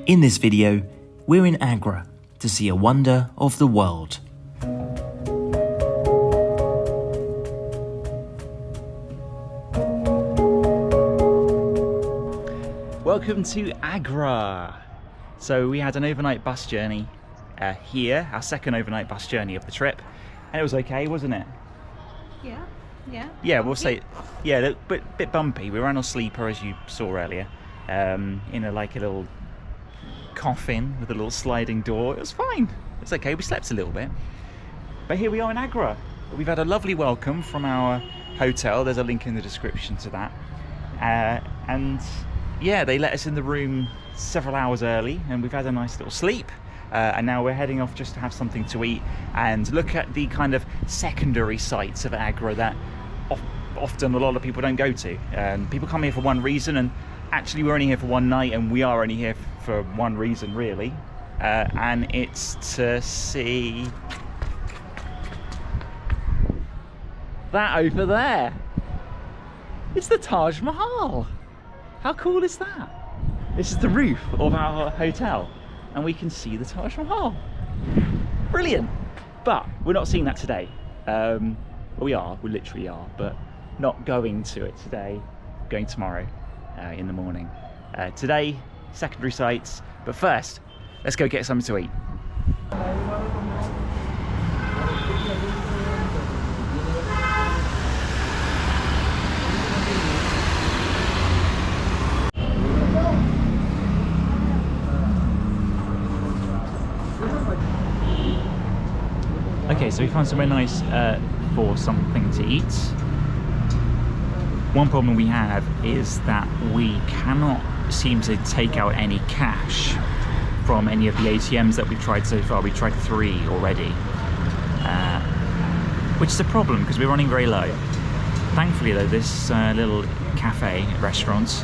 In this video, we're in Agra to see a wonder of the world. Welcome to Agra. So we had an overnight bus journey here, our second overnight bus journey of the trip, and it was okay, wasn't it? Yeah, we'll say, yeah, a bit bumpy. We were on a sleeper, as you saw earlier, in a little coffin with a little sliding door. It was fine. It's okay. We slept a little bit, but here we are in Agra. We've had a lovely welcome from our hotel. There's a link in the description to that, and yeah, they let us in the room several hours early, and we've had a nice little sleep. And now we're heading off just to have something to eat and look at the kind of secondary sites of Agra that often a lot of people don't go to. People come here for one reason, and actually we're only here for one night, and we are only here for one reason really, and it's to see that over there. It's the Taj Mahal. How cool is that? This is the roof of our hotel, and we can see the Taj Mahal. Brilliant. But we're not seeing that today. We literally are, but not going to it today. Going tomorrow in the morning. Today, secondary sites, but first, let's go get something to eat. Okay, so we found somewhere nice for something to eat. One problem we have is that we cannot seem to take out any cash from any of the ATMs that we've tried so far. We tried 3 already, which is a problem because we're running very low. Thankfully though, this little cafe restaurant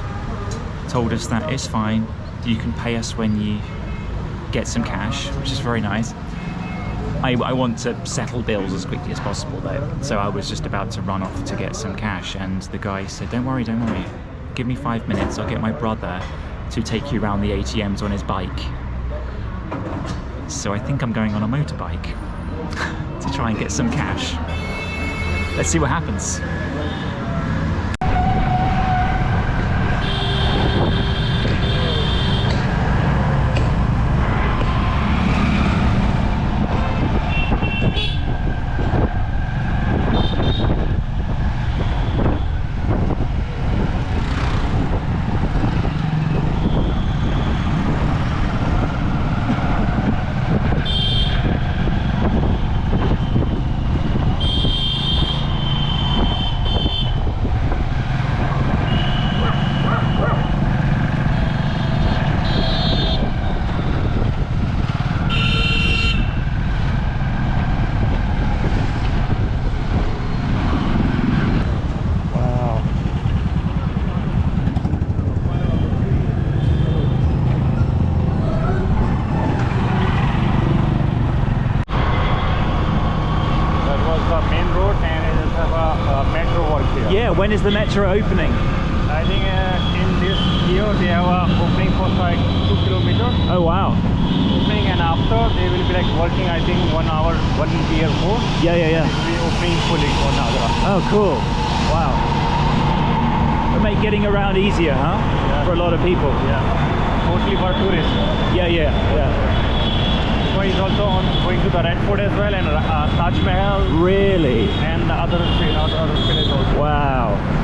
told us that it's fine, you can pay us when you get some cash, which is very nice. I want to settle bills as quickly as possible though, so I was just about to run off to get some cash, and the guy said, don't worry, give me 5 minutes, I'll get my brother to take you around the ATMs on his bike. So I think I'm going on a motorbike to try and get some cash. Let's see what happens. When is the metro opening? I think in this year they have a opening for like 2 kilometers. Oh wow. Opening, and after they will be like working, I think 1 hour, 1 year more. Yeah. It will be opening fully for Agra. Oh cool. Wow. It'll make getting around easier, huh? Yeah. For a lot of people. Yeah. Mostly for tourists. Yeah. So he's also going to the Red Fort as well, and Taj Mahal. Really? And the other villages also. Wow.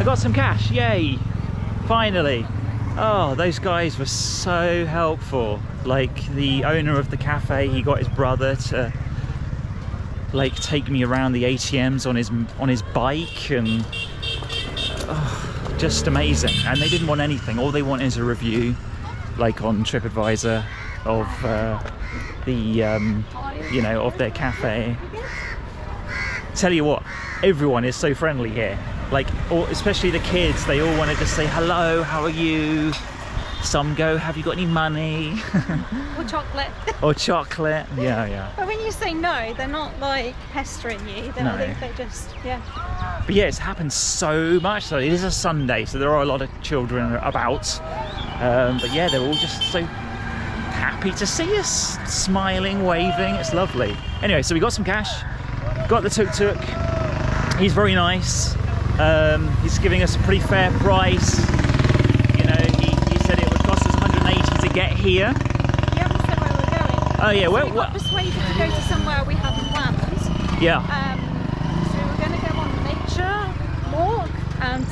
got some cash, yay, finally. Oh, those guys were so helpful. Like the owner of the cafe, he got his brother to like take me around the ATMs on his bike, and just amazing. And they didn't want anything. All they want is a review, like on TripAdvisor, of you know, of their cafe. Tell you what, everyone is so friendly here. Like, especially the kids, they all wanted to say hello, how are you? Some go, have you got any money? Or chocolate. Or chocolate, yeah. But when you say no, they're not like pestering you. No. They just, yeah. But yeah, it's happened so much. So it is a Sunday, so there are a lot of children about. But yeah, they're all just so happy to see us, smiling, waving. It's lovely. Anyway, so we got some cash, got the tuk-tuk. He's very nice. He's giving us a pretty fair price. You know, he said it would cost us 180 to get here. You haven't said where we're going. Oh yeah, so well, we got persuaded to go to somewhere we hadn't planned. yeah. So we were going to go on a nature walk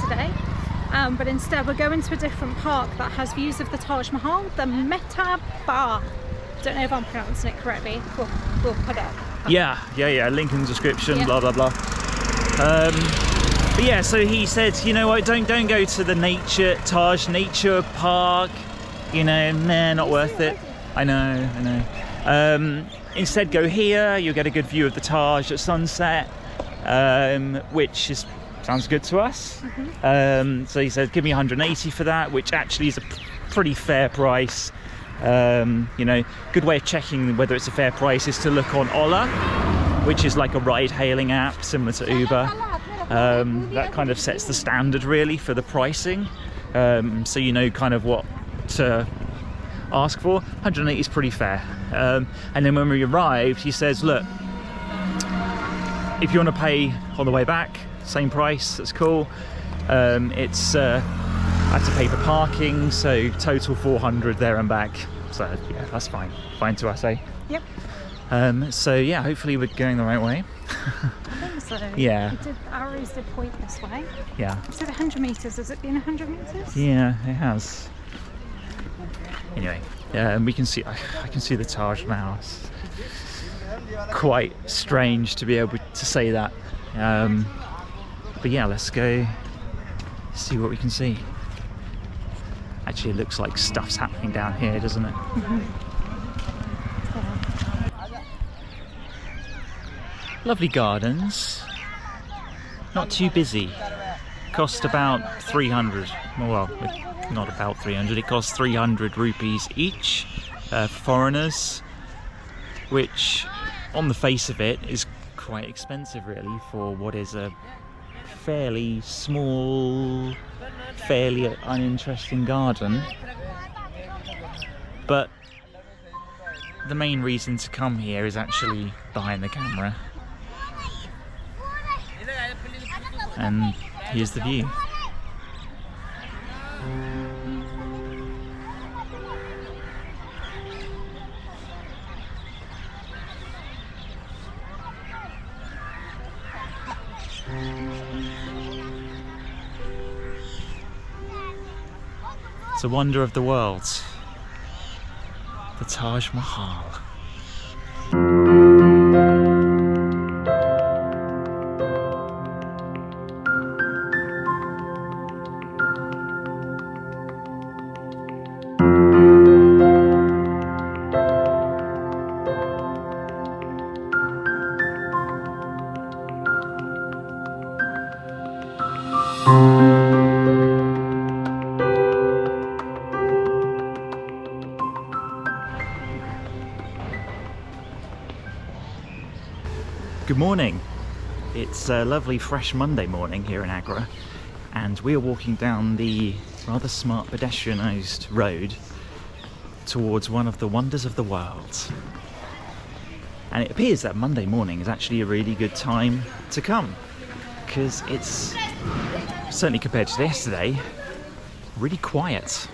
today. But instead we're going to a different park that has views of the Taj Mahal, the Mehtab Bagh. Don't know if I'm pronouncing it correctly. We'll put it up. Yeah. Link in the description. Yeah. Blah blah blah. But yeah, so he said, you know what? Don't go to the Taj Nature Park. You know, nah, not worth it. I know. Instead, go here. You'll get a good view of the Taj at sunset, which sounds good to us. So he said, give me 180 for that, which actually is a pretty fair price. You know, good way of checking whether it's a fair price is to look on Ola, which is like a ride-hailing app similar to Uber. That kind of sets the standard really for the pricing, so you know kind of what to ask for. 180 is pretty fair. And then when we arrived, he says, look, if you want to pay on the way back, same price, that's cool. It's I have to pay for parking, so total 400 there and back. So yeah, that's fine to us, eh? Yep. So yeah, hopefully we're going the right way. I think so. Yeah. The arrows did point this way. Yeah. Is it 100 metres? Has it been 100 metres? Yeah, it has. Anyway, and we can see, I can see the Taj Mahal. It's quite strange to be able to say that. But yeah, let's go see what we can see. Actually, it looks like stuff's happening down here, doesn't it? Lovely gardens. Not too busy. Cost about 300. Well, not about 300. It costs 300 rupees each for foreigners, which, on the face of it, is quite expensive, really, for what is a fairly small, fairly uninteresting garden. But the main reason to come here is actually behind the camera. And here's the view. It's a wonder of the world. The Taj Mahal. Good morning. It's a lovely fresh Monday morning here in Agra, and we are walking down the rather smart pedestrianised road towards one of the wonders of the world. And it appears that Monday morning is actually a really good time to come, because it's, certainly compared to yesterday, really quiet.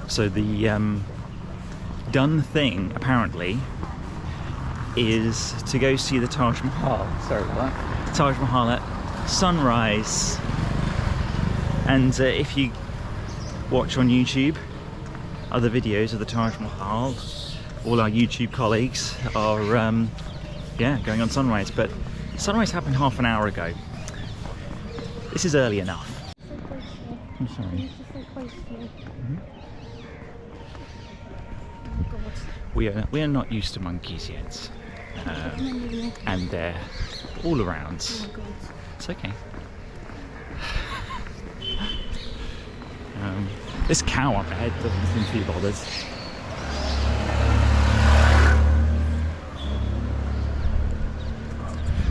So the done thing, apparently, is to go see the Taj Mahal. Sorry about that. The Taj Mahal at sunrise. And if you watch on YouTube other videos of the Taj Mahal, all our YouTube colleagues are going on sunrise, but sunrise happened half an hour ago. This is early enough. I'm sorry. We are not used to monkeys yet, and they're all around. It's okay. This cow up ahead doesn't seem too bothered.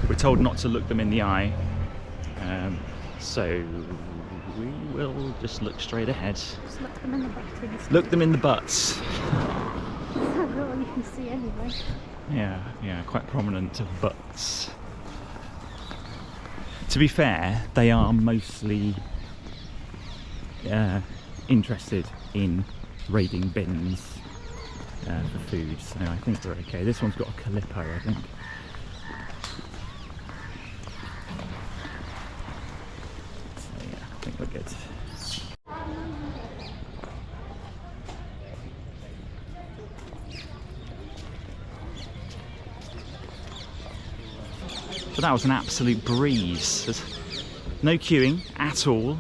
We're told not to look them in the eye, so we will just look straight ahead. Just look them in the butt. Look them in the butts. That's all you can see anyway. Yeah, quite prominent butts. To be fair, they are mostly interested in raiding bins for food, so I think we're okay. This one's got a calippo, I think. So yeah, I think we're good. So that was an absolute breeze. There's no queuing at all.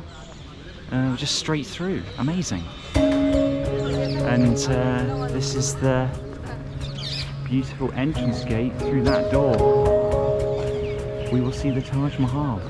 Just straight through. Amazing. And this is the beautiful entrance gate through that door. We will see the Taj Mahal.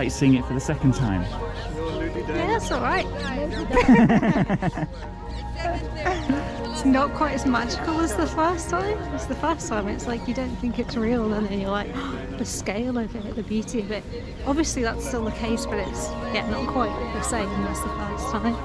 Seeing it for the second time. Yeah, that's alright. It's not quite as magical as the first time. It's the first time, it's like you don't think it's real, and then you're like, oh, the scale of it, the beauty of it. Obviously that's still the case, but it's not quite the same as the first time.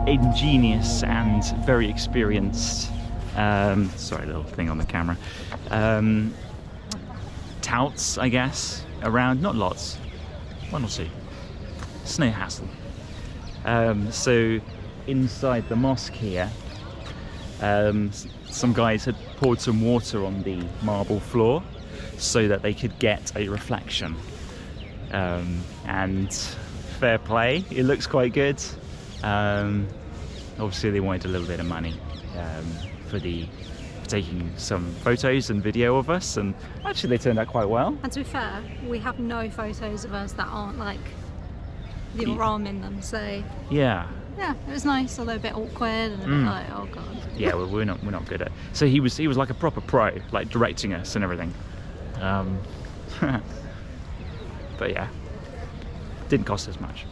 Ingenious and very experienced, sorry, little thing on the camera, touts, I guess, around, not lots, one or two, it's no hassle. So inside the mosque here, some guys had poured some water on the marble floor so that they could get a reflection. And fair play, it looks quite good. Obviously they wanted a little bit of money for taking some photos and video of us, and actually they turned out quite well. And to be fair, we have no photos of us that aren't like your arm in them, so yeah, it was nice, although a bit awkward and a bit like, oh god. Yeah, well, we're not good at. So he was like a proper pro, like directing us and everything. But yeah, didn't cost us much.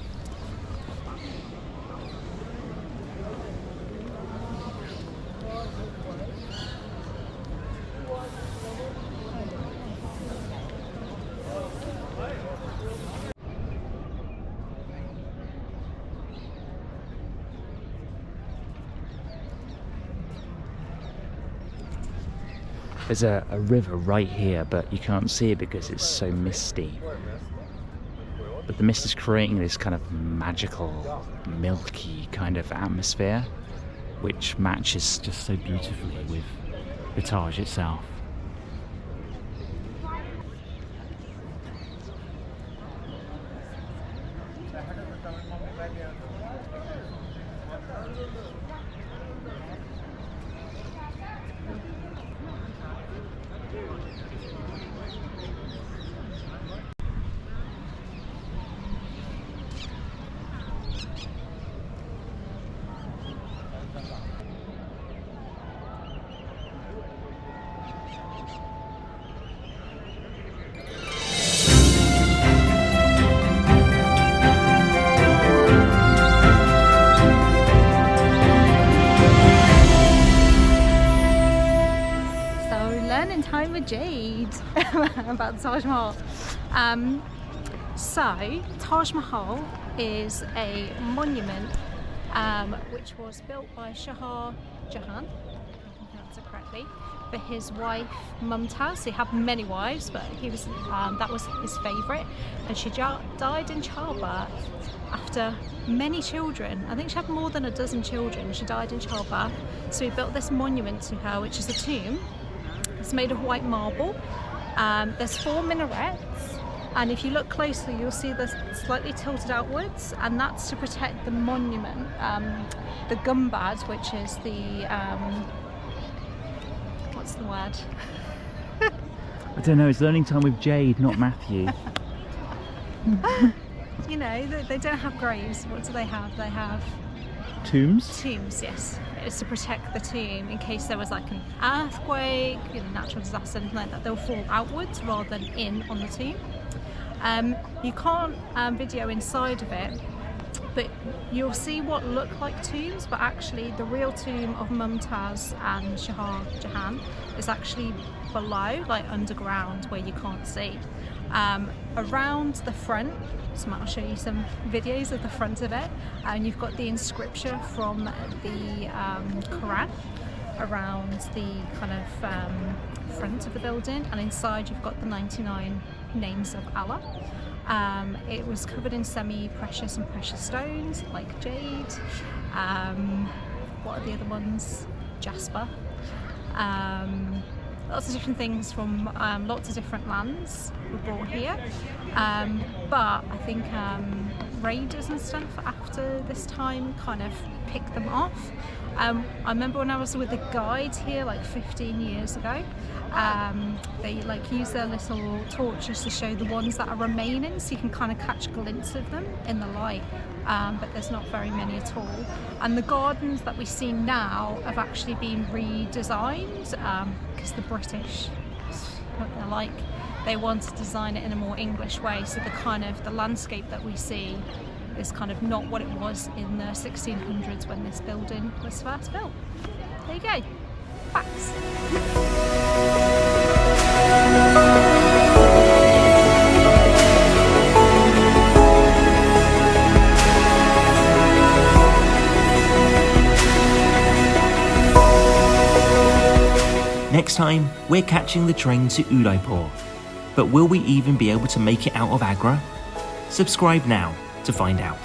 There's a river right here, but you can't see it because it's so misty. But the mist is creating this kind of magical, milky kind of atmosphere, which matches just so beautifully with the Taj itself. Time with Jade about the Taj Mahal. So Taj Mahal is a monument which was built by Shah Jahan, if I can pronounce it correctly, for his wife Mumtaz. He had many wives, but he was that was his favourite, and she died in childbirth after many children. I think she had more than a dozen children. She died in childbirth, so he built this monument to her, which is a tomb. It's made of white marble. There's 4 minarets, and if you look closely you'll see they're slightly tilted outwards, and that's to protect the monument, the gumbad, which is the what's the word? I don't know, it's learning time with Jade, not Matthew. You know, they don't have graves. What do they have? They have tombs? Tombs, yes. It's to protect the tomb in case there was like an earthquake, you know, natural disaster, anything like that. They'll fall outwards rather than in on the tomb. You can't video inside of it, but you'll see what look like tombs, but actually the real tomb of Mumtaz and Shah Jahan is actually below, like underground, where you can't see. Around the front, so I'll show you some videos of the front of it, and you've got the inscription from the Quran around the kind of front of the building, and inside you've got the 99 names of Allah. It was covered in semi-precious and precious stones like jade. What are the other ones? Jasper. Lots of different things from lots of different lands were brought here, but I think raiders and stuff after this time kind of picked them off. I remember when I was with a guide here like 15 years ago, they like use their little torches to show the ones that are remaining, so you can kind of catch a glimpse of them in the light, but there's not very many at all. And the gardens that we see now have actually been redesigned because the British, like, they want to design it in a more English way, so the landscape that we see is kind of not what it was in the 1600s when this building was first built. There you go. Facts. Next time, we're catching the train to Udaipur. But will we even be able to make it out of Agra? Subscribe now to find out.